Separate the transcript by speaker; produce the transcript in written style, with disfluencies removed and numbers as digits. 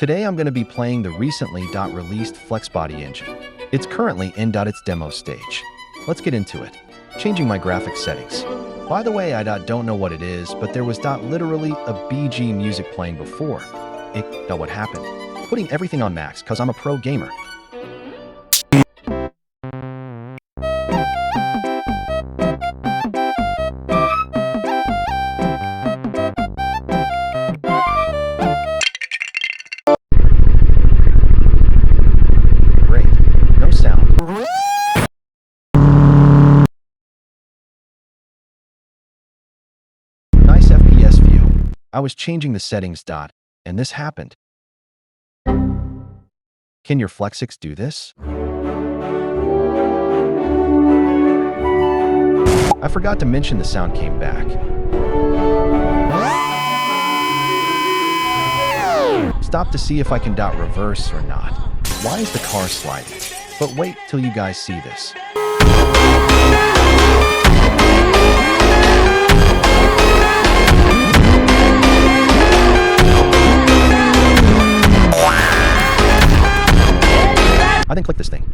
Speaker 1: Today I'm going to be playing the recently released Flexbody engine. It's currently in its demo stage. Let's get into it. Changing my graphics settings. By the way, I don't know what it is, but there was literally a BG music playing before. What happened? Putting everything on max cause I'm a pro gamer. Great. No sound. Nice FPS view. I was changing the settings and this happened. Can your Flexix do this? I forgot to mention the sound came back. Stop to see if I can reverse or not. Why is the car sliding? But wait till you guys see this. I then click this thing.